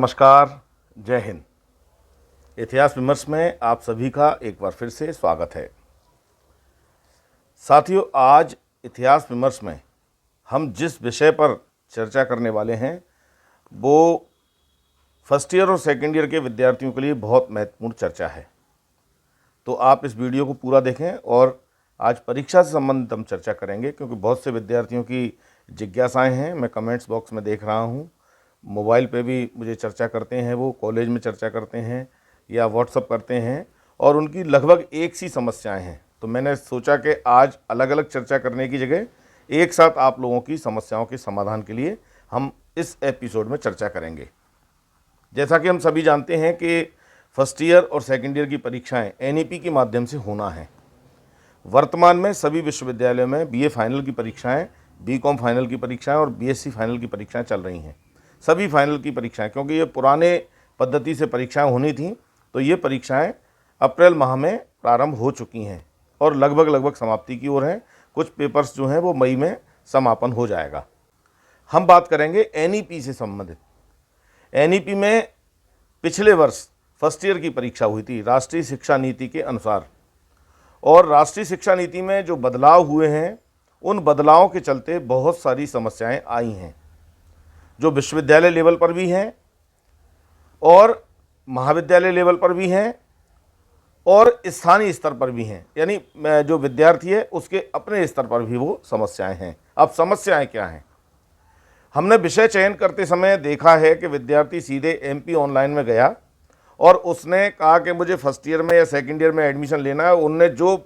नमस्कार, जय हिंद। इतिहास विमर्श में आप सभी का एक बार फिर से स्वागत है। साथियों, आज इतिहास विमर्श में हम जिस विषय पर चर्चा करने वाले हैं वो फर्स्ट ईयर और सेकेंड ईयर के विद्यार्थियों के लिए बहुत महत्वपूर्ण चर्चा है। तो आप इस वीडियो को पूरा देखें और आज परीक्षा से संबंधित हम चर्चा करेंगे, क्योंकि बहुत से विद्यार्थियों की जिज्ञासाएं हैं। मैं कमेंट्स बॉक्स में देख रहा हूं, मोबाइल पे भी मुझे चर्चा करते हैं, वो कॉलेज में चर्चा करते हैं या व्हाट्सअप करते हैं, और उनकी लगभग एक सी समस्याएं हैं। तो मैंने सोचा कि आज अलग अलग चर्चा करने की जगह एक साथ आप लोगों की समस्याओं के समाधान के लिए हम इस एपिसोड में चर्चा करेंगे। जैसा कि हम सभी जानते हैं कि फर्स्ट ईयर और सेकेंड ईयर की परीक्षाएं एनईपी के माध्यम से होना है। वर्तमान में सभी विश्वविद्यालयों में बीए फाइनल की परीक्षाएं, बीकॉम फाइनल की परीक्षाएं और बीएससी फाइनल की परीक्षाएं चल रही हैं। सभी फाइनल की परीक्षाएं, क्योंकि ये पुराने पद्धति से परीक्षाएं होनी थी, तो ये परीक्षाएं अप्रैल माह में प्रारंभ हो चुकी हैं और लगभग समाप्ति की ओर हैं। कुछ पेपर्स जो हैं वो मई में समापन हो जाएगा। हम बात करेंगे एनईपी से संबंधित। एनईपी में पिछले वर्ष फर्स्ट ईयर की परीक्षा हुई थी राष्ट्रीय शिक्षा नीति के अनुसार, और राष्ट्रीय शिक्षा नीति में जो बदलाव हुए हैं उन बदलावों के चलते बहुत सारी समस्याएं आई हैं, जो विश्वविद्यालय लेवल पर भी हैं और महाविद्यालय लेवल पर भी हैं और स्थानीय स्तर पर भी हैं। यानी जो विद्यार्थी है उसके अपने स्तर पर भी वो समस्याएं हैं। अब समस्याएं क्या हैं? हमने विषय चयन करते समय देखा है कि विद्यार्थी सीधे एमपी ऑनलाइन में गया और उसने कहा कि मुझे फर्स्ट ईयर में या सेकेंड ईयर में एडमिशन लेना है। उनने जो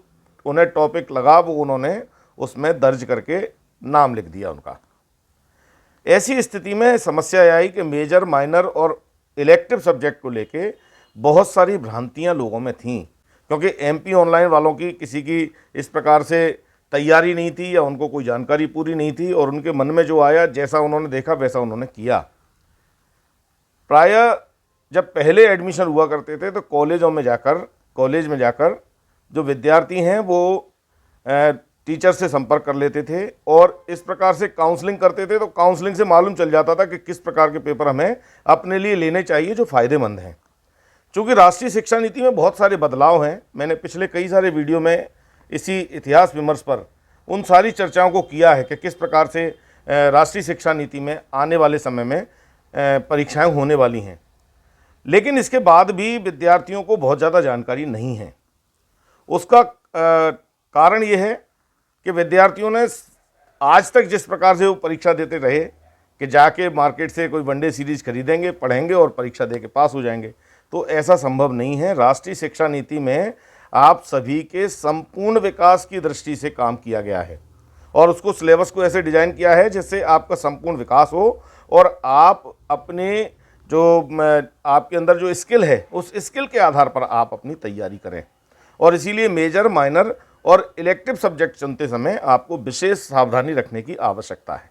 उन्हें टॉपिक लगा वो उन्होंने उसमें दर्ज करके नाम लिख दिया उनका। ऐसी स्थिति में समस्या आई कि मेजर, माइनर और इलेक्टिव सब्जेक्ट को लेके बहुत सारी भ्रांतियां लोगों में थीं, क्योंकि एमपी ऑनलाइन वालों की किसी की इस प्रकार से तैयारी नहीं थी या उनको कोई जानकारी पूरी नहीं थी, और उनके मन में जो आया, जैसा उन्होंने देखा वैसा उन्होंने किया। प्रायः जब पहले एडमिशन हुआ करते थे तो कॉलेज में जाकर जो विद्यार्थी हैं वो टीचर से संपर्क कर लेते थे और इस प्रकार से काउंसलिंग करते थे। तो काउंसलिंग से मालूम चल जाता था कि किस प्रकार के पेपर हमें अपने लिए लेने चाहिए जो फ़ायदेमंद हैं। चूँकि राष्ट्रीय शिक्षा नीति में बहुत सारे बदलाव हैं, मैंने पिछले कई सारे वीडियो में इसी इतिहास विमर्श पर उन सारी चर्चाओं को किया है कि किस प्रकार से राष्ट्रीय शिक्षा नीति में आने वाले समय में परीक्षाएँ होने वाली हैं। लेकिन इसके बाद भी विद्यार्थियों को बहुत ज़्यादा जानकारी नहीं है। उसका कारण ये है कि विद्यार्थियों ने आज तक जिस प्रकार से वो परीक्षा देते रहे कि जाके मार्केट से कोई वनडे सीरीज खरीदेंगे, पढ़ेंगे और परीक्षा दे के पास हो जाएंगे, तो ऐसा संभव नहीं है। राष्ट्रीय शिक्षा नीति में आप सभी के संपूर्ण विकास की दृष्टि से काम किया गया है और उसको सिलेबस को ऐसे डिज़ाइन किया है जिससे आपका संपूर्ण विकास हो और आप अपने जो आपके अंदर जो स्किल है उस स्किल के आधार पर आप अपनी तैयारी करें। और इसीलिए मेजर, माइनर और इलेक्टिव सब्जेक्ट चुनते समय आपको विशेष सावधानी रखने की आवश्यकता है।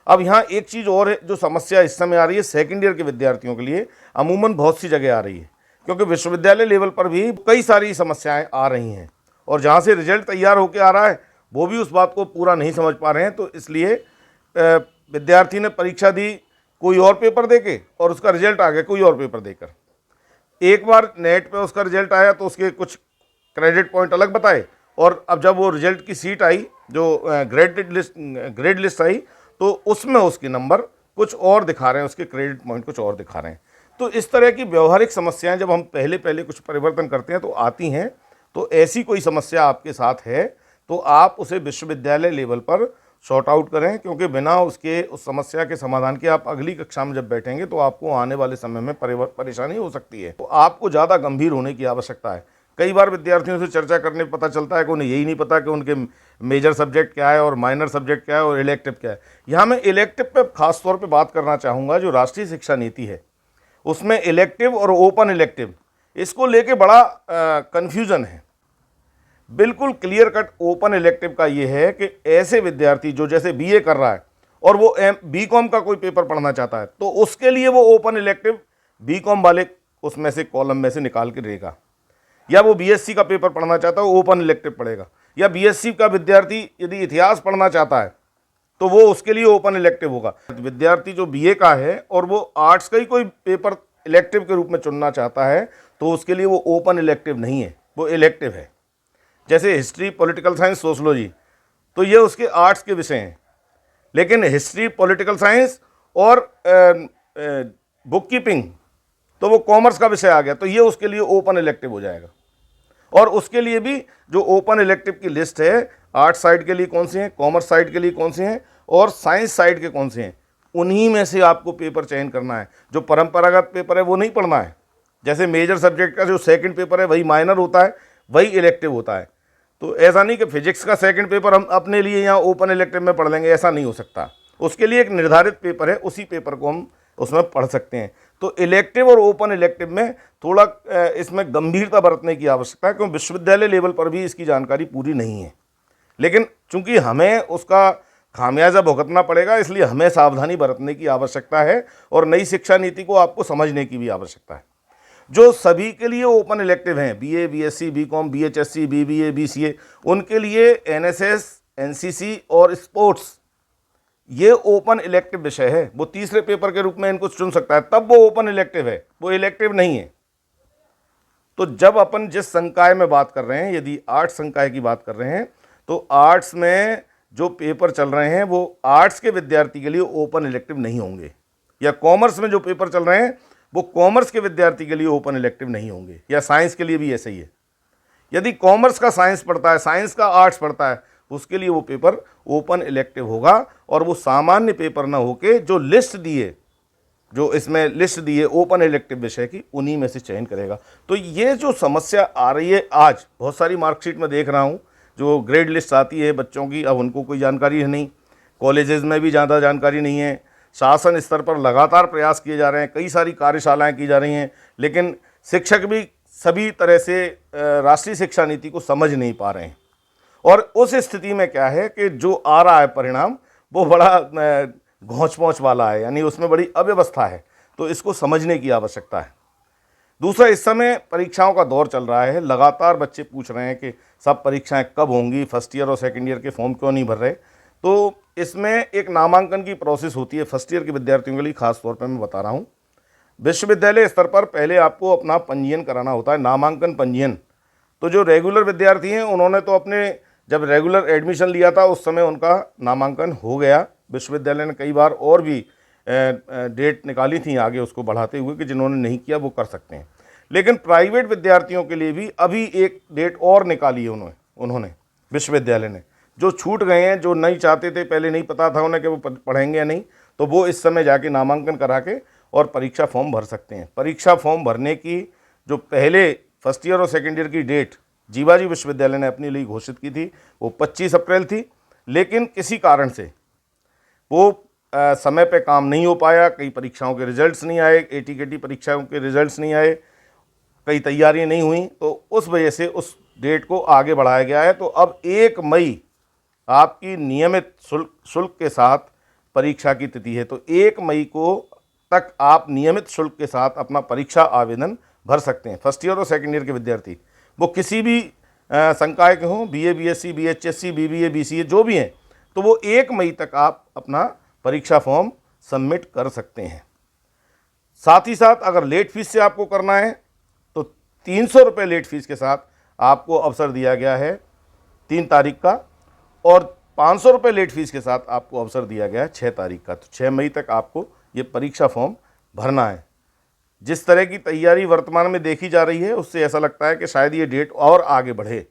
अब यहाँ एक चीज़ और है जो समस्या इस समय आ रही है सेकेंड ईयर के विद्यार्थियों के लिए, अमूमन बहुत सी जगह आ रही है, क्योंकि विश्वविद्यालय लेवल पर भी कई सारी समस्याएं आ रही हैं और जहाँ से रिजल्ट तैयार होकर आ रहा है वो भी उस बात को पूरा नहीं समझ पा रहे हैं। तो इसलिए विद्यार्थी ने परीक्षा दी कोई और पेपर देके और उसका रिजल्ट आ गया कोई और पेपर देकर। एक बार नेट पे उसका रिजल्ट आया तो उसके कुछ क्रेडिट पॉइंट अलग बताए, और अब जब वो रिजल्ट की सीट आई, जो ग्रेड लिस्ट आई, तो उसमें उसके नंबर कुछ और दिखा रहे हैं, उसके क्रेडिट पॉइंट कुछ और दिखा रहे हैं। तो इस तरह की व्यवहारिक समस्याएं जब हम पहले कुछ परिवर्तन करते हैं तो आती हैं। तो ऐसी कोई समस्या आपके साथ है तो आप उसे विश्वविद्यालय लेवल पर सॉर्ट आउट करें, क्योंकि बिना उस समस्या के समाधान के आप अगली कक्षा में जब बैठेंगे तो आपको आने वाले समय में परेशानी हो सकती है। तो आपको ज़्यादा गंभीर होने की आवश्यकता है। कई बार विद्यार्थियों से चर्चा करने पर पता चलता है कि उन्हें यही नहीं पता कि उनके मेजर सब्जेक्ट क्या है और माइनर सब्जेक्ट क्या है और इलेक्टिव क्या है। यहाँ मैं इलेक्टिव पे खास तौर पे बात करना चाहूँगा। जो राष्ट्रीय शिक्षा नीति है उसमें इलेक्टिव और ओपन इलेक्टिव, इसको लेके बड़ा कन्फ्यूज़न है। बिल्कुल क्लियर कट ओपन इलेक्टिव का ये है कि ऐसे विद्यार्थी जो जैसे बीए कर रहा है और वो बीकॉम का कोई पेपर पढ़ना चाहता है तो उसके लिए वो ओपन इलेक्टिव बीकॉम वाले उसमें से कॉलम में से निकाल के देगा, या वो बीएससी का पेपर पढ़ना चाहता है वो ओपन इलेक्टिव पढ़ेगा, या बीएससी का विद्यार्थी यदि इतिहास पढ़ना चाहता है तो वो उसके लिए ओपन इलेक्टिव होगा। विद्यार्थी जो बीए का है और वो आर्ट्स का ही कोई पेपर इलेक्टिव के रूप में चुनना चाहता है तो उसके लिए वो ओपन इलेक्टिव नहीं है, वो इलेक्टिव है। जैसे हिस्ट्री, पॉलिटिकल साइंस, सोशलॉजी, तो ये उसके आर्ट्स के विषय हैं, लेकिन हिस्ट्री, पॉलिटिकल साइंस और बुक कीपिंग तो वो कॉमर्स का विषय आ गया, तो ये उसके लिए ओपन इलेक्टिव हो जाएगा। और उसके लिए भी जो ओपन इलेक्टिव की लिस्ट है, आर्ट्स साइड के लिए कौन से हैं, कॉमर्स साइड के लिए कौन से हैं और साइंस साइड के कौन से हैं, उन्हीं में से आपको पेपर चयन करना है। जो परंपरागत पेपर है वो नहीं पढ़ना है। जैसे मेजर सब्जेक्ट का जो सेकंड पेपर है वही माइनर होता है, वही इलेक्टिव होता है। तो ऐसा नहीं कि फिजिक्स का सेकंड पेपर हम अपने लिए यहाँ ओपन इलेक्टिव में पढ़ लेंगे, ऐसा नहीं हो सकता। उसके लिए एक निर्धारित पेपर है, उसी पेपर को हम उसमें पढ़ सकते हैं। तो इलेक्टिव और ओपन इलेक्टिव में थोड़ा इसमें गंभीरता बरतने की आवश्यकता है, क्योंकि विश्वविद्यालय लेवल पर भी इसकी जानकारी पूरी नहीं है। लेकिन चूंकि हमें उसका खामियाजा भुगतना पड़ेगा, इसलिए हमें सावधानी बरतने की आवश्यकता है और नई शिक्षा नीति को आपको समझने की भी आवश्यकता है। जो सभी के लिए ओपन इलेक्टिव हैं, बीए, बीएससी, बीकॉम, बीएचएससी, बीबीए, बीसीए, उनके लिए एनएसएस, एनसीसी और स्पोर्ट्स ये ओपन इलेक्टिव विषय है। वो तीसरे पेपर के रूप में इनको चुन सकता है, तब वो ओपन इलेक्टिव है, वो इलेक्टिव नहीं है। तो जब अपन जिस संकाय में बात कर रहे हैं, यदि आर्ट्स संकाय की बात कर रहे हैं, तो आर्ट्स में जो पेपर चल रहे हैं वो आर्ट्स के विद्यार्थी के लिए ओपन इलेक्टिव नहीं होंगे, या कॉमर्स में जो पेपर चल रहे हैं वो कॉमर्स के विद्यार्थी के लिए ओपन इलेक्टिव नहीं होंगे, या साइंस के लिए भी ऐसे ही है। यदि कॉमर्स का साइंस पढ़ता है, साइंस का आर्ट्स पढ़ता है, उसके लिए वो पेपर ओपन इलेक्टिव होगा और वो सामान्य पेपर ना होके जो लिस्ट दिए, जो इसमें लिस्ट दी है ओपन इलेक्टिव विषय की, उन्हीं में से चयन करेगा। तो ये जो समस्या आ रही है आज, बहुत सारी मार्कशीट में देख रहा हूँ, जो ग्रेड लिस्ट आती है बच्चों की, अब उनको कोई जानकारी है नहीं, कॉलेजेस में भी ज़्यादा जानकारी नहीं है। शासन स्तर पर लगातार प्रयास किए जा रहे हैं, कई सारी कार्यशालाएं की जा रही हैं, लेकिन शिक्षक भी सभी तरह से राष्ट्रीय शिक्षा नीति को समझ नहीं पा रहे हैं। और उस स्थिति में क्या है कि जो आ रहा है परिणाम वो बड़ा घौंच पौंच वाला है, यानी उसमें बड़ी अव्यवस्था है। तो इसको समझने की आवश्यकता है। दूसरा, इस समय परीक्षाओं का दौर चल रहा है, लगातार बच्चे पूछ रहे हैं कि सब परीक्षाएं कब होंगी, फर्स्ट ईयर और सेकंड ईयर के फॉर्म क्यों नहीं भर रहे। तो इसमें एक नामांकन की प्रोसेस होती है फर्स्ट ईयर के विद्यार्थियों के लिए, खास तौर पर मैं बता रहा हूँ। विश्वविद्यालय स्तर पर पहले आपको अपना पंजीयन कराना होता है, नामांकन पंजीयन। तो जो रेगुलर विद्यार्थी हैं उन्होंने तो अपने जब रेगुलर एडमिशन लिया था उस समय उनका नामांकन हो गया। विश्वविद्यालय ने कई बार और भी डेट निकाली थी आगे उसको बढ़ाते हुए कि जिन्होंने नहीं किया वो कर सकते हैं। लेकिन प्राइवेट विद्यार्थियों के लिए भी अभी एक डेट और निकाली है उन्होंने विश्वविद्यालय ने। जो छूट गए हैं, जो नहीं चाहते थे, पहले नहीं पता था उन्हें कि वो पढ़ेंगे या नहीं, तो वो इस समय जाके नामांकन करा के और परीक्षा फॉर्म भर सकते हैं। परीक्षा फॉर्म भरने की जो पहले फर्स्ट ईयर और सेकेंड ईयर की डेट जीवाजी विश्वविद्यालय ने अपने लिए घोषित की थी वो 25 अप्रैल थी, लेकिन किसी कारण से वो समय पे काम नहीं हो पाया। कई परीक्षाओं के रिजल्ट्स नहीं आए, एटीकेटी परीक्षाओं के रिजल्ट्स नहीं आए, कई तैयारियां नहीं हुई, तो उस वजह से उस डेट को आगे बढ़ाया गया है। तो अब 1 मई आपकी नियमित शुल्क के साथ परीक्षा की तिथि है। तो 1 मई को तक आप नियमित शुल्क के साथ अपना परीक्षा आवेदन भर सकते हैं। फर्स्ट ईयर और सेकेंड ईयर के विद्यार्थी, वो किसी भी संकाय के हों, BA, BSc, BHSc, BBA, BCA, जो भी हैं, तो वो 1 मई तक आप अपना परीक्षा फॉर्म सबमिट कर सकते हैं। साथ ही साथ अगर लेट फीस से आपको करना है तो 300 रुपये लेट फीस के साथ आपको अवसर दिया गया है 3 तारीख का, और 500 रुपये लेट फीस के साथ आपको अवसर दिया गया है 6 तारीख का। तो 6 मई तक आपको ये परीक्षा फॉर्म भरना है। जिस तरह की तैयारी वर्तमान में देखी जा रही है उससे ऐसा लगता है कि शायद ये डेट और आगे बढ़े।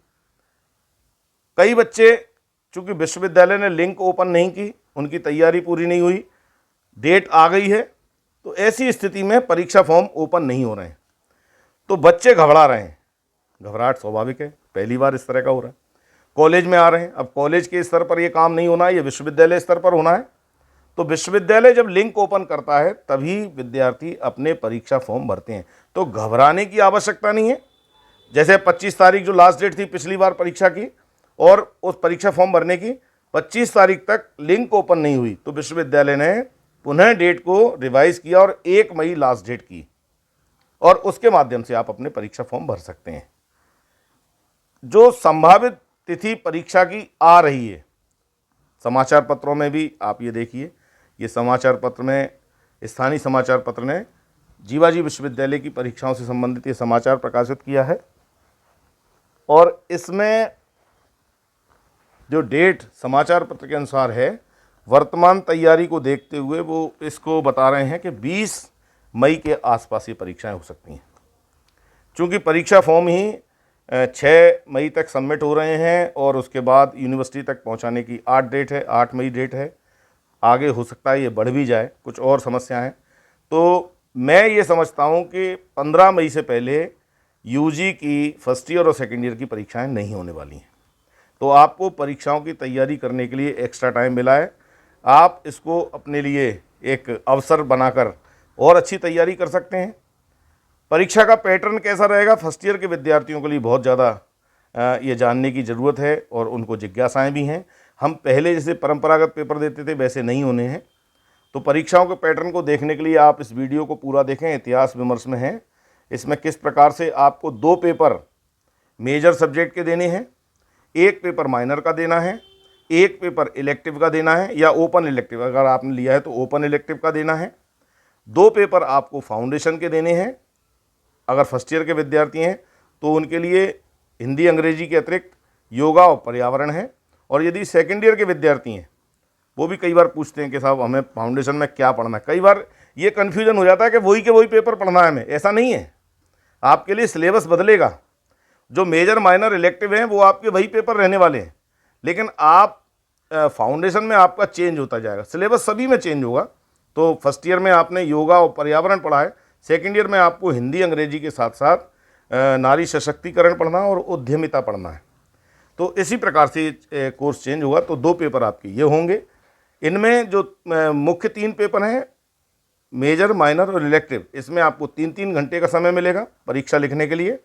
कई बच्चे, चूंकि विश्वविद्यालय ने लिंक ओपन नहीं की, उनकी तैयारी पूरी नहीं हुई, डेट आ गई है, तो ऐसी स्थिति में परीक्षा फॉर्म ओपन नहीं हो रहे हैं, तो बच्चे घबरा रहे हैं। घबराहट स्वाभाविक है, पहली बार इस तरह का हो रहा है। कॉलेज में आ रहे हैं, अब कॉलेज के स्तर पर ये काम नहीं होना है, ये विश्वविद्यालय स्तर पर होना है। तो विश्वविद्यालय जब लिंक ओपन करता है तभी विद्यार्थी अपने परीक्षा फॉर्म भरते हैं। तो घबराने की आवश्यकता नहीं है। जैसे 25 तारीख जो लास्ट डेट थी पिछली बार परीक्षा की, और उस परीक्षा फॉर्म भरने की 25 तारीख तक लिंक ओपन नहीं हुई, तो विश्वविद्यालय ने पुनः डेट को रिवाइज किया और 1 मई लास्ट डेट की, और उसके माध्यम से आप अपने परीक्षा फॉर्म भर सकते हैं। जो संभावित तिथि परीक्षा की आ रही है, समाचार पत्रों में भी आप ये देखिए, ये समाचार पत्र में, स्थानीय समाचार पत्र ने जीवाजी विश्वविद्यालय की परीक्षाओं से संबंधित ये समाचार प्रकाशित किया है। और इसमें जो डेट समाचार पत्र के अनुसार है, वर्तमान तैयारी को देखते हुए वो इसको बता रहे हैं कि 20 मई के आसपास ये परीक्षाएं हो सकती हैं। चूँकि परीक्षा फॉर्म ही 6 मई तक सबमिट हो रहे हैं और उसके बाद यूनिवर्सिटी तक पहुंचाने की 8 डेट है, 8 मई डेट है। आगे हो सकता है ये बढ़ भी जाए, कुछ और समस्याएं। तो मैं ये समझता हूं कि 15 मई से पहले यूजी की फर्स्ट ईयर और सेकेंड ईयर की परीक्षाएं नहीं होने वाली हैं। तो आपको परीक्षाओं की तैयारी करने के लिए एक्स्ट्रा टाइम मिला है। आप इसको अपने लिए एक अवसर बनाकर और अच्छी तैयारी कर सकते हैं। परीक्षा का पैटर्न कैसा रहेगा, फर्स्ट ईयर के विद्यार्थियों के लिए बहुत ज़्यादा ये जानने की ज़रूरत है और उनको जिज्ञासाएं भी हैं। हम पहले जैसे परंपरागत पेपर देते थे वैसे नहीं होने हैं। तो परीक्षाओं के पैटर्न को देखने के लिए आप इस वीडियो को पूरा देखें, इतिहास विमर्श में है। इसमें किस प्रकार से आपको 2 पेपर मेजर सब्जेक्ट के देने हैं, 1 पेपर माइनर का देना है, 1 पेपर इलेक्टिव का देना है या ओपन इलेक्टिव, अगर आपने लिया है तो ओपन इलेक्टिव का देना है। 2 पेपर आपको फाउंडेशन के देने हैं। अगर फर्स्ट ईयर के विद्यार्थी हैं तो उनके लिए हिंदी अंग्रेजी के अतिरिक्त योगा और पर्यावरण है। और यदि सेकेंड ईयर के विद्यार्थी हैं, वो भी कई बार पूछते हैं कि साहब हमें फाउंडेशन में क्या पढ़ना है। कई बार ये कन्फ्यूजन हो जाता है कि वही के वही पेपर पढ़ना है हमें। ऐसा नहीं है, आपके लिए सिलेबस बदलेगा। जो मेजर माइनर इलेक्टिव हैं वो आपके वही पेपर रहने वाले हैं, लेकिन आप फाउंडेशन में आपका चेंज होता जाएगा, सिलेबस सभी में चेंज होगा। तो फर्स्ट ईयर में आपने योगा और पर्यावरण पढ़ा है, सेकेंड ईयर में आपको हिंदी अंग्रेजी के साथ साथ नारी सशक्तिकरण पढ़ना और उद्यमिता पढ़ना है। तो इसी प्रकार से कोर्स चेंज होगा। तो 2 पेपर आपके ये होंगे। इनमें जो मुख्य 3 पेपर हैं, मेजर माइनर और इलेक्टिव, इसमें आपको 3-3 घंटे का समय मिलेगा परीक्षा लिखने के लिए।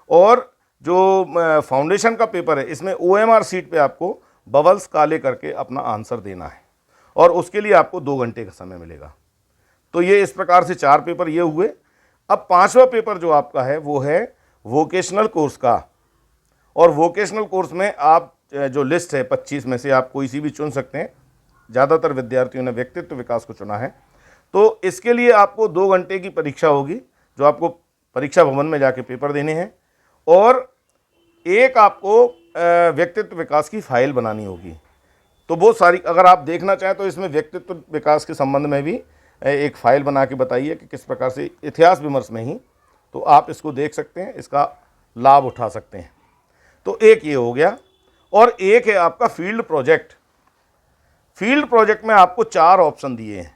और जो फाउंडेशन का पेपर है, इसमें OMR सीट पे आपको बबल्स काले करके अपना आंसर देना है और उसके लिए आपको 2 घंटे का समय मिलेगा। तो ये इस प्रकार से 4 पेपर ये हुए। अब 5वां पेपर जो आपका है वो है वोकेशनल कोर्स का। और वोकेशनल कोर्स में आप जो लिस्ट है 25 में से आप कोई सी भी चुन सकते हैं। ज़्यादातर विद्यार्थियों ने व्यक्तित्व विकास को चुना है। तो इसके लिए आपको 2 घंटे की परीक्षा होगी, जो आपको परीक्षा भवन में जाके पेपर देने हैं। और एक आपको व्यक्तित्व विकास की फाइल बनानी होगी। तो वो सारी, अगर आप देखना चाहें तो इसमें व्यक्तित्व विकास के संबंध में भी एक फ़ाइल बना के बताइए कि किस प्रकार से, इतिहास विमर्श में ही, तो आप इसको देख सकते हैं, इसका लाभ उठा सकते हैं। तो एक ये हो गया। और एक है आपका फील्ड प्रोजेक्ट। फील्ड प्रोजेक्ट में आपको 4 ऑप्शन दिए हैं।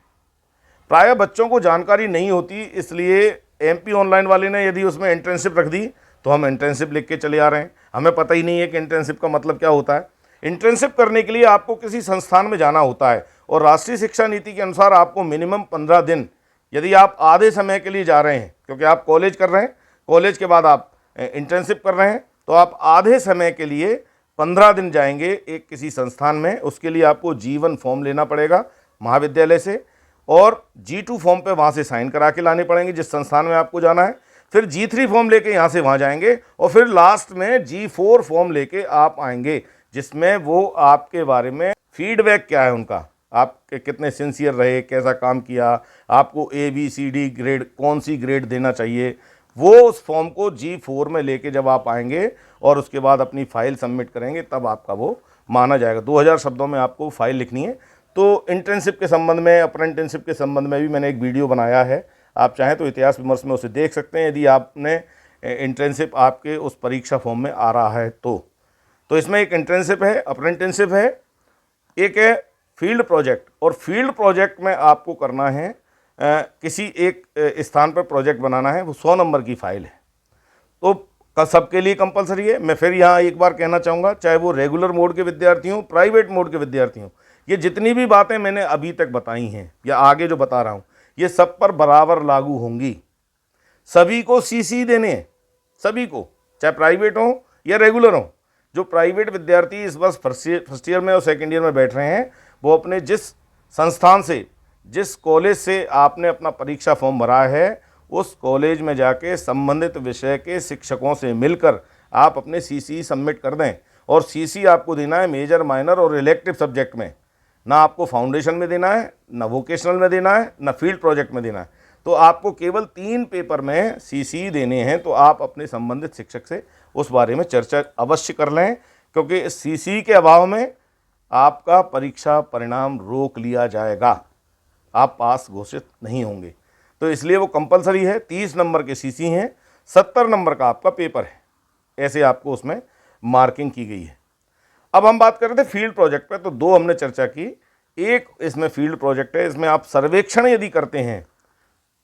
प्रायः बच्चों को जानकारी नहीं होती, इसलिए MP ऑनलाइन वाले ने यदि उसमें इंटर्नशिप रख दी तो हम इंटर्नशिप लिख के चले आ रहे हैं। हमें पता ही नहीं है कि इंटर्नशिप का मतलब क्या होता है। इंटर्नशिप करने के लिए आपको किसी संस्थान में जाना होता है और राष्ट्रीय शिक्षा नीति के अनुसार आपको मिनिमम 15 दिन, यदि आप आधे समय के लिए जा रहे हैं, क्योंकि आप कॉलेज कर रहे हैं, कॉलेज के बाद आप इंटर्नशिप कर रहे हैं, तो आप आधे समय के लिए 15 दिन जाएंगे एक किसी संस्थान में। उसके लिए आपको G1 फॉर्म लेना पड़ेगा महाविद्यालय से और G2 फॉर्म पे वहाँ से साइन करा के लाने पड़ेंगे जिस संस्थान में आपको जाना है। फिर G3 फॉर्म लेके यहाँ से वहाँ जाएंगे और फिर लास्ट में G4 फॉर्म लेके आप आएंगे, जिसमें वो आपके बारे में फीडबैक क्या है उनका, आप कितने सिंसियर रहे, कैसा काम किया, आपको ABCD ग्रेड, कौन सी ग्रेड देना चाहिए, वो उस फॉर्म को G4 में लेके जब आप आएंगे और उसके बाद अपनी फ़ाइल सबमिट करेंगे, तब आपका वो माना जाएगा। 2000 शब्दों में आपको फ़ाइल लिखनी है। तो इंटर्नशिप के संबंध में, अप्रेंटिसशिप के संबंध में भी मैंने एक वीडियो बनाया है, आप चाहें तो इतिहास विमर्श में उसे देख सकते हैं, यदि आपने इंटर्नशिप आपके उस परीक्षा फॉर्म में आ रहा है तो इसमें एक इंटर्नशिप है, अप्रेंटिसशिप है, एक है फील्ड प्रोजेक्ट। और फील्ड प्रोजेक्ट में आपको करना है किसी एक स्थान पर प्रोजेक्ट बनाना है, वो 100 नंबर की फ़ाइल है। तो सबके लिए कंपलसरी है। मैं फिर यहाँ एक बार कहना चाहूँगा, चाहे वो रेगुलर मोड के विद्यार्थी हों, प्राइवेट मोड के विद्यार्थी हों, ये जितनी भी बातें मैंने अभी तक बताई हैं या आगे जो बता रहा हूँ, ये सब पर बराबर लागू होंगी। सभी को CC देने हैं, सभी को, चाहे प्राइवेट हो या रेगुलर हो। जो प्राइवेट विद्यार्थी इस वर्ष फर्स्ट ईयर में और सेकेंड ईयर में बैठ रहे हैं, वो अपने जिस संस्थान से, जिस कॉलेज से आपने अपना परीक्षा फॉर्म भरा है, उस कॉलेज में जाके संबंधित विषय के शिक्षकों से मिलकर आप अपने CC सबमिट कर दें। और CC आपको देना है मेजर, माइनर और इलेक्टिव सब्जेक्ट में। ना आपको फाउंडेशन में देना है, ना वोकेशनल में देना है, ना फील्ड प्रोजेक्ट में देना है। तो आपको केवल 3 पेपर में सीसी देने हैं। तो आप अपने संबंधित शिक्षक से उस बारे में चर्चा अवश्य कर लें, क्योंकि सीसी के अभाव में आपका परीक्षा परिणाम रोक लिया जाएगा, आप पास घोषित नहीं होंगे। तो इसलिए वो कंपलसरी है। 30 नंबर के सीसी हैं, 70 नंबर का आपका पेपर है, ऐसे आपको उसमें मार्किंग की गई है। अब हम बात कर रहे थे फील्ड प्रोजेक्ट पे, तो 2 हमने चर्चा की। एक इसमें फील्ड प्रोजेक्ट है, इसमें आप सर्वेक्षण यदि करते हैं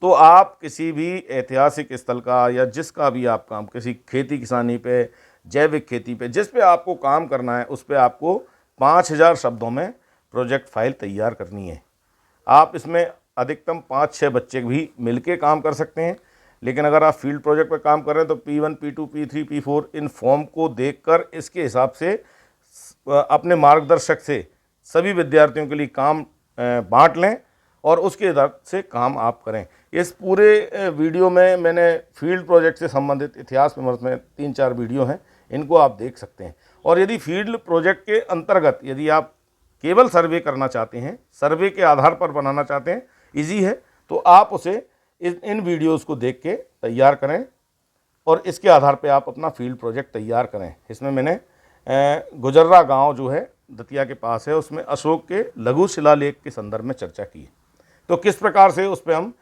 तो आप किसी भी ऐतिहासिक स्थल का या जिसका भी आप काम, किसी खेती किसानी पे, जैविक खेती पे, जिस पे आपको काम करना है, उस पे आपको 5000 शब्दों में प्रोजेक्ट फाइल तैयार करनी है। आप इसमें अधिकतम 5-6 बच्चे भी मिलके काम कर सकते हैं। लेकिन अगर आप फील्ड प्रोजेक्ट पर काम कर रहे हैं तो P1, P2, P3, P4 in form को देखकर इसके हिसाब से अपने मार्गदर्शक से सभी विद्यार्थियों के लिए काम बांट लें और उसके आधार से काम आप करें। इस पूरे वीडियो में मैंने फील्ड प्रोजेक्ट से संबंधित इतिहास विमर्श में 3-4 वीडियो हैं, इनको आप देख सकते हैं। और यदि फील्ड प्रोजेक्ट के अंतर्गत यदि आप केवल सर्वे करना चाहते हैं, सर्वे के आधार पर बनाना चाहते हैं, इजी है, तो आप उसे इन वीडियोज़ को देख के तैयार करें और इसके आधार पे आप अपना फील्ड प्रोजेक्ट तैयार करें। इसमें मैंने गुजर्रा गांव जो है दतिया के पास है, उसमें अशोक के लघु शिलालेख के संदर्भ में चर्चा की है। तो किस प्रकार से उस पर हम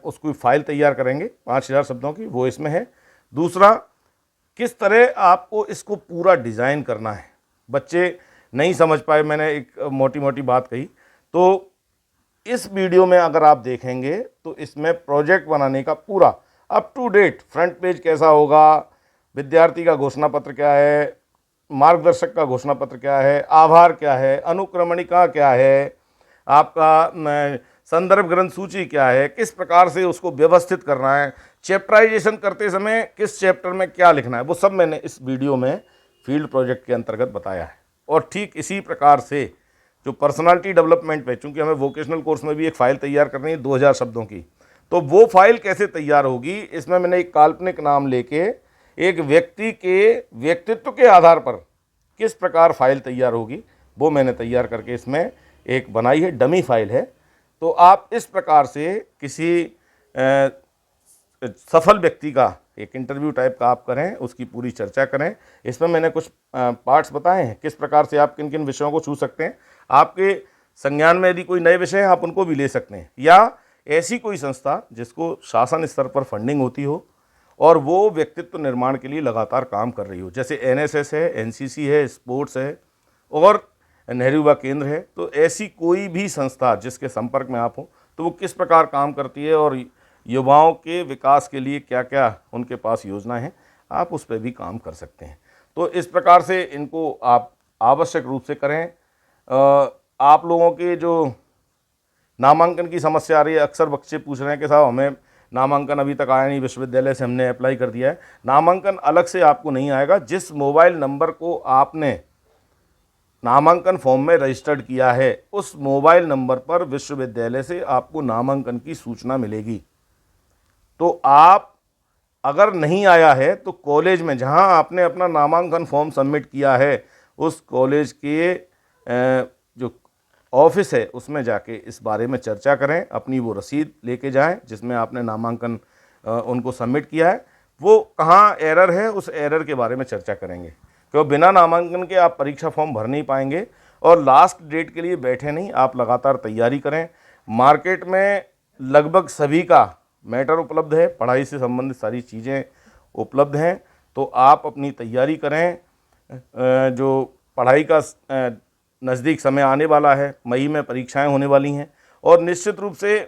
उसकी फाइल तैयार करेंगे 5000 शब्दों की, वो इसमें है। दूसरा, किस तरह आपको इसको पूरा डिज़ाइन करना है। बच्चे नहीं समझ पाए, मैंने एक मोटी मोटी बात कही, तो इस वीडियो में अगर आप देखेंगे तो इसमें प्रोजेक्ट बनाने का पूरा up to date, front page कैसा होगा, विद्यार्थी का घोषणा पत्र क्या है, मार्गदर्शक का घोषणा पत्र क्या है, आभार क्या है, अनुक्रमणिका क्या है, आपका संदर्भ ग्रंथ सूची क्या है, किस प्रकार से उसको व्यवस्थित करना है, चैप्टराइजेशन करते समय किस चैप्टर में क्या लिखना है, वो सब मैंने इस वीडियो में फील्ड प्रोजेक्ट के अंतर्गत बताया है। और ठीक इसी प्रकार से जो पर्सनालिटी डेवलपमेंट पे, चूंकि हमें वोकेशनल कोर्स में भी एक फ़ाइल तैयार करनी है 2000 शब्दों की, तो वो फाइल कैसे तैयार होगी, इसमें मैंने एक काल्पनिक नाम लेके एक व्यक्ति के व्यक्तित्व के आधार पर किस प्रकार फाइल तैयार होगी वो मैंने तैयार करके इसमें एक बनाई है, डमी फाइल है। तो आप इस प्रकार से किसी सफल व्यक्ति का एक इंटरव्यू टाइप का आप करें, उसकी पूरी चर्चा करें। इसमें मैंने कुछ पार्ट्स बताए हैं किस प्रकार से आप किन किन विषयों को छू सकते हैं। आपके संज्ञान में यदि कोई नए विषय हैं आप उनको भी ले सकते हैं, या ऐसी कोई संस्था जिसको शासन स्तर पर फंडिंग होती हो और वो व्यक्तित्व निर्माण के लिए लगातार काम कर रही हो, जैसे NSS है, NCC है, स्पोर्ट्स है और नेहरू युवा केंद्र है। तो ऐसी कोई भी संस्था जिसके संपर्क में आप हो, तो वो किस प्रकार काम करती है और युवाओं के विकास के लिए क्या क्या उनके पास योजना है, आप उस पर भी काम कर सकते हैं। तो इस प्रकार से इनको आप आवश्यक रूप से करें। आप लोगों के जो नामांकन की समस्या आ रही है, अक्सर बच्चे पूछ रहे हैं कि साहब हमें नामांकन अभी तक आया नहीं, विश्वविद्यालय से हमने अप्लाई कर दिया है। नामांकन अलग से आपको नहीं आएगा। जिस मोबाइल नंबर को आपने नामांकन फॉर्म में रजिस्टर्ड किया है, उस मोबाइल नंबर पर विश्वविद्यालय से आपको नामांकन की सूचना मिलेगी। तो आप अगर नहीं आया है तो कॉलेज में जहां आपने अपना नामांकन फॉर्म सबमिट किया है, उस कॉलेज के जो ऑफिस है उसमें जाके इस बारे में चर्चा करें। अपनी वो रसीद लेके जाएं जिसमें आपने नामांकन उनको सबमिट किया है, वो कहाँ एरर है उस एरर के बारे में चर्चा करेंगे, क्योंकि बिना नामांकन के आप परीक्षा फॉर्म भर नहीं पाएंगे। और लास्ट डेट के लिए बैठे नहीं, आप लगातार तैयारी करें। मार्केट में लगभग सभी का मैटर उपलब्ध है, पढ़ाई से संबंधित सारी चीज़ें उपलब्ध हैं, तो आप अपनी तैयारी करें। जो पढ़ाई का नज़दीक समय आने वाला है, मई में परीक्षाएं होने वाली हैं और निश्चित रूप से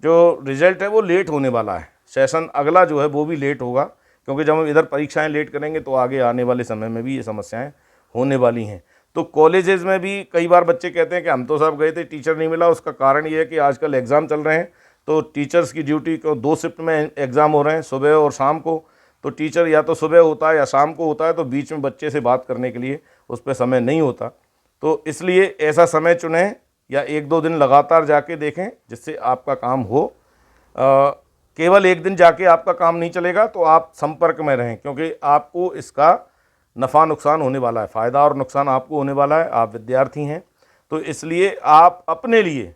जो रिज़ल्ट है वो लेट होने वाला है। सेशन अगला जो है वो भी लेट होगा, क्योंकि जब हम इधर परीक्षाएं लेट करेंगे तो आगे आने वाले समय में भी ये समस्याएं होने वाली हैं। तो कॉलेजेस में भी कई बार बच्चे कहते हैं कि हम तो सब गए थे, टीचर नहीं मिला। उसका कारण ये है कि आजकल एग्ज़ाम चल रहे हैं, तो टीचर्स की ड्यूटी को 2 शिफ्ट में एग्ज़ाम हो रहे हैं, सुबह और शाम को। तो टीचर या तो सुबह होता है या शाम को होता है, तो बीच में बच्चे से बात करने के लिए उस पर समय नहीं होता। तो इसलिए ऐसा समय चुनें या 1-2 दिन लगातार जाके देखें जिससे आपका काम हो। केवल एक दिन जाके आपका काम नहीं चलेगा, तो आप संपर्क में रहें, क्योंकि आपको इसका नफ़ा नुकसान होने वाला है, फ़ायदा और नुकसान आपको होने वाला है। आप विद्यार्थी हैं, तो इसलिए आप अपने लिए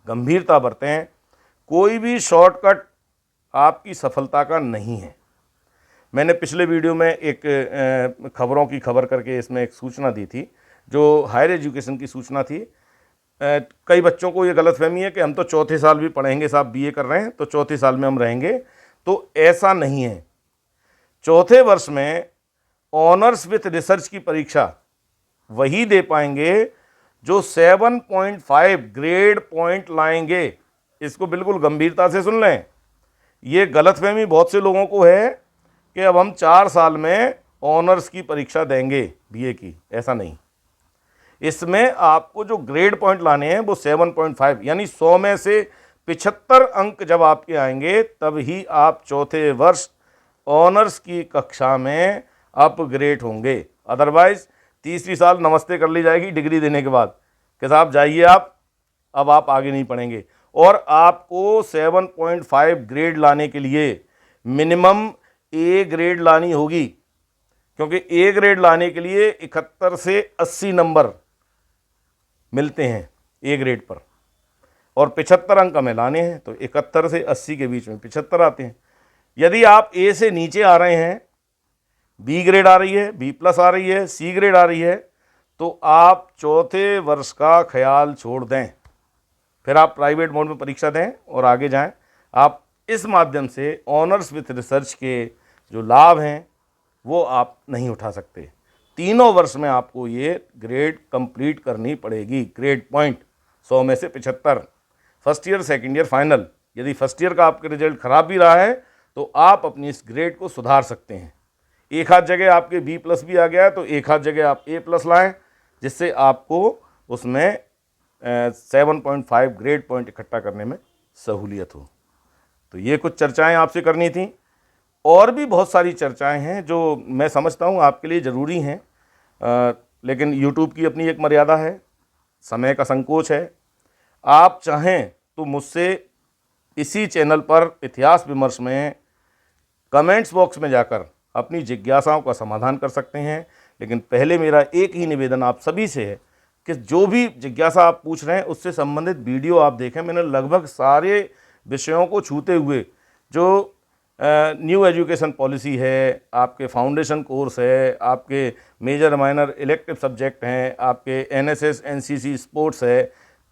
गंभीरता बरतें। कोई भी शॉर्टकट आपकी सफलता का नहीं है। मैंने पिछले वीडियो में एक खबरों की खबर करके इसमें एक सूचना दी थी, जो हायर एजुकेशन की सूचना थी। कई बच्चों को ये गलतफहमी है कि हम तो चौथे साल भी पढ़ेंगे साहब, बीए कर रहे हैं तो चौथे साल में हम रहेंगे, तो ऐसा नहीं है। चौथे वर्ष में ऑनर्स विथ रिसर्च की परीक्षा वही दे पाएंगे जो 7.5 ग्रेड पॉइंट लाएंगे। इसको बिल्कुल गंभीरता से सुन लें। ये गलतफहमी बहुत से लोगों को है कि अब हम 4 साल में ऑनर्स की परीक्षा देंगे बीए की। ऐसा नहीं। इसमें आपको जो ग्रेड पॉइंट लाने हैं वो 7.5 यानी 100 में से 75 अंक जब आपके आएंगे तब ही आप चौथे वर्ष ऑनर्स की कक्षा में अपग्रेड होंगे। अदरवाइज तीसरी साल नमस्ते कर ली जाएगी डिग्री देने के बाद कि साहब जाइए आप, अब आप आगे नहीं पढ़ेंगे। और आपको 7.5 ग्रेड लाने के लिए मिनिमम ए ग्रेड लानी होगी, क्योंकि ए ग्रेड लाने के लिए 71 से 80 नंबर मिलते हैं ए ग्रेड पर, और 75 अंक हमें लाने हैं, तो 71 से 80 के बीच में 75 आते हैं। यदि आप ए से नीचे आ रहे हैं, बी ग्रेड आ रही है, बी प्लस आ रही है, सी ग्रेड आ रही है, तो आप चौथे वर्ष का ख्याल छोड़ दें, फिर आप प्राइवेट मोड में परीक्षा दें और आगे जाएं। आप इस माध्यम से ऑनर्स विथ रिसर्च के जो लाभ हैं वो आप नहीं उठा सकते। तीनों वर्ष में आपको ये ग्रेड कंप्लीट करनी पड़ेगी। ग्रेड पॉइंट 100 में से 75, first year second year final. यदि फर्स्ट ईयर का आपका रिजल्ट खराब भी रहा है तो आप अपनी इस ग्रेड को सुधार सकते हैं। एक आध जगह आपके बी प्लस भी आ गया है तो एक आध जगह आप ए प्लस लाएँ, जिससे आपको उसमें 7.5 ग्रेड पॉइंट इकट्ठा करने में सहूलियत हो। तो ये कुछ चर्चाएं आपसे करनी थी। और भी बहुत सारी चर्चाएं हैं जो मैं समझता हूं आपके लिए ज़रूरी हैं, लेकिन YouTube की अपनी एक मर्यादा है, समय का संकोच है। आप चाहें तो मुझसे इसी चैनल पर इतिहास विमर्श में कमेंट्स बॉक्स में जाकर अपनी जिज्ञासाओं का समाधान कर सकते हैं। लेकिन पहले मेरा एक ही निवेदन आप सभी से है कि जो भी जिज्ञासा आप पूछ रहे हैं उससे संबंधित वीडियो आप देखें। मैंने लगभग सारे विषयों को छूते हुए, जो न्यू एजुकेशन पॉलिसी है, आपके फाउंडेशन कोर्स है, आपके मेजर माइनर इलेक्टिव सब्जेक्ट हैं, आपके एनएसएस एनसीसी स्पोर्ट्स है,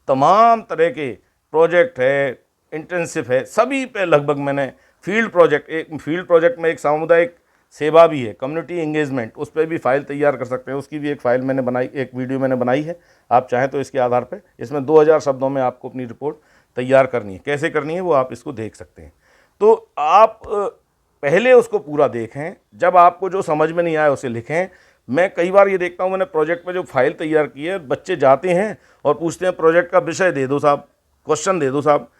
तमाम तरह के प्रोजेक्ट है, इंटर्नशिप है, सभी पे लगभग मैंने फील्ड प्रोजेक्ट में एक सामुदायिक सेवा भी है, कम्युनिटी एंगेजमेंट, उस पर भी फाइल तैयार कर सकते हैं। उसकी भी एक फाइल मैंने बनाई, एक वीडियो मैंने बनाई है। आप चाहें तो इसके आधार पर इसमें 2000 शब्दों में आपको अपनी रिपोर्ट तैयार करनी है। कैसे करनी है वो आप इसको देख सकते हैं। तो आप पहले उसको पूरा देखें, जब आपको जो समझ में नहीं आए उसे लिखें। मैं कई बार ये देखता हूँ, मैंने प्रोजेक्ट पे जो फाइल तैयार की है, बच्चे जाते हैं और पूछते हैं प्रोजेक्ट का विषय दे दो साहब, क्वेश्चन दे दो साहब।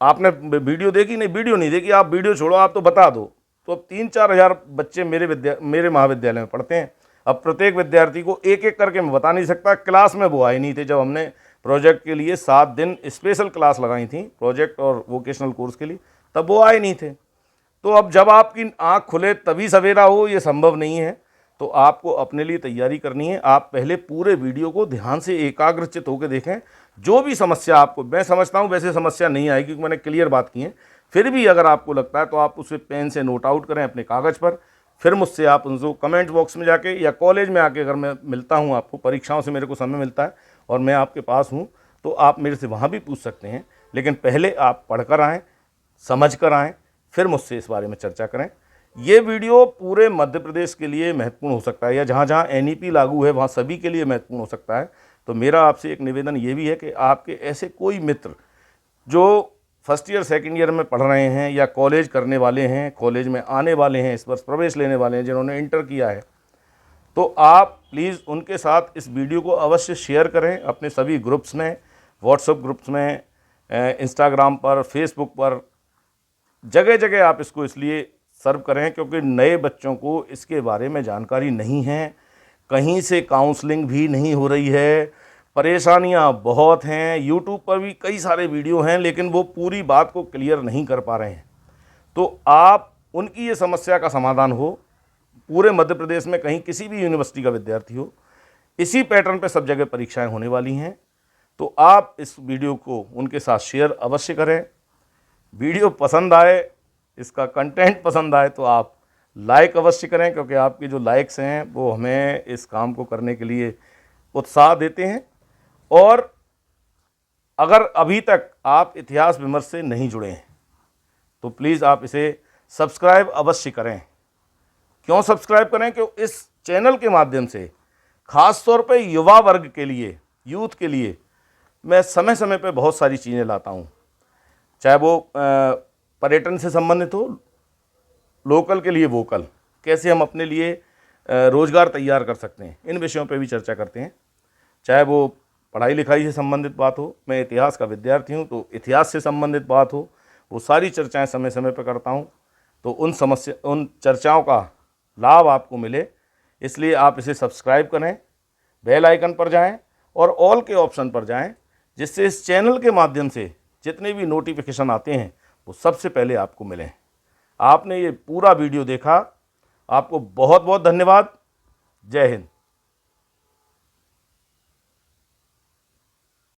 आपने वीडियो देखी? नहीं, वीडियो नहीं देखी, आप वीडियो छोड़ो, आप तो बता दो। तो अब 3-4 हज़ार बच्चे मेरे महाविद्यालय में पढ़ते हैं। अब प्रत्येक विद्यार्थी को एक एक करके मैं बता नहीं सकता। क्लास में वो आए नहीं थे जब हमने प्रोजेक्ट के लिए 7 दिन स्पेशल क्लास लगाई थी प्रोजेक्ट और वोकेशनल कोर्स के लिए, तब वो आए नहीं थे। तो अब जब आपकी आँख खुले तभी सवेरा हो, ये संभव नहीं है। तो आपको अपने लिए तैयारी करनी है। आप पहले पूरे वीडियो को ध्यान से एकाग्रचित होकर देखें। जो भी समस्या आपको, मैं समझता हूँ वैसे समस्या नहीं आएगी क्योंकि मैंने क्लियर बात की है, फिर भी अगर आपको लगता है तो आप उसे पेन से नोट आउट करें अपने कागज़ पर। फिर मुझसे आप उनको कमेंट बॉक्स में जाके या कॉलेज में आके, अगर मैं मिलता हूँ आपको, परीक्षाओं से मेरे को समय मिलता है और मैं आपके पास हूँ, तो आप मेरे से वहाँ भी पूछ सकते हैं। लेकिन पहले आप पढ़कर आएँ, समझ कर आएँ, फिर मुझसे इस बारे में चर्चा करें। ये वीडियो पूरे मध्य प्रदेश के लिए महत्वपूर्ण हो सकता है, या जहाँ जहाँ एनईपी लागू है वहाँ सभी के लिए महत्वपूर्ण हो सकता है। तो मेरा आपसे एक निवेदन ये भी है कि आपके ऐसे कोई मित्र जो फर्स्ट ईयर सेकेंड ईयर में पढ़ रहे हैं या कॉलेज करने वाले हैं, कॉलेज में आने वाले हैं, इस वर्ष प्रवेश लेने वाले हैं, जिन्होंने इंटर किया है, तो आप प्लीज़ उनके साथ इस वीडियो को अवश्य शेयर करें अपने सभी ग्रुप्स में, व्हाट्सएप ग्रुप्स में, इंस्टाग्राम पर, फेसबुक पर, जगह जगह आप इसको इसलिए सर्व करें क्योंकि नए बच्चों को इसके बारे में जानकारी नहीं है। कहीं से काउंसलिंग भी नहीं हो रही है, परेशानियां बहुत हैं। यूट्यूब पर भी कई सारे वीडियो हैं लेकिन वो पूरी बात को क्लियर नहीं कर पा रहे हैं। तो आप उनकी ये समस्या का समाधान हो, पूरे मध्य प्रदेश में कहीं किसी भी यूनिवर्सिटी का विद्यार्थी हो, इसी पैटर्न पे सब जगह परीक्षाएं होने वाली हैं। तो आप इस वीडियो को उनके साथ शेयर अवश्य करें। वीडियो पसंद आए, इसका कंटेंट पसंद आए तो आप लाइक अवश्य करें, क्योंकि आपके जो लाइक्स हैं वो हमें इस काम को करने के लिए उत्साह देते हैं। और अगर अभी तक आप इतिहास विमर्श से नहीं जुड़े हैं तो प्लीज़ आप इसे सब्सक्राइब अवश्य करें। क्यों सब्सक्राइब करें? क्योंकि इस चैनल के माध्यम से ख़ास तौर पे युवा वर्ग के लिए, यूथ के लिए मैं समय समय पे बहुत सारी चीज़ें लाता हूँ, चाहे वो पर्यटन से संबंधित हो, लोकल के लिए वोकल, कैसे हम अपने लिए रोज़गार तैयार कर सकते हैं, इन विषयों पे भी चर्चा करते हैं। चाहे वो पढ़ाई लिखाई से संबंधित बात हो, मैं इतिहास का विद्यार्थी हूँ तो इतिहास से संबंधित बात हो, वो सारी चर्चाएं समय समय पर करता हूँ। तो उन चर्चाओं का लाभ आपको मिले, इसलिए आप इसे सब्सक्राइब करें, बेल आइकन पर जाएं और ऑल के ऑप्शन पर जाएं, जिससे इस चैनल के माध्यम से जितने भी नोटिफिकेशन आते हैं वो सबसे पहले आपको मिलें। आपने ये पूरा वीडियो देखा, आपको बहुत बहुत धन्यवाद। जय हिंद।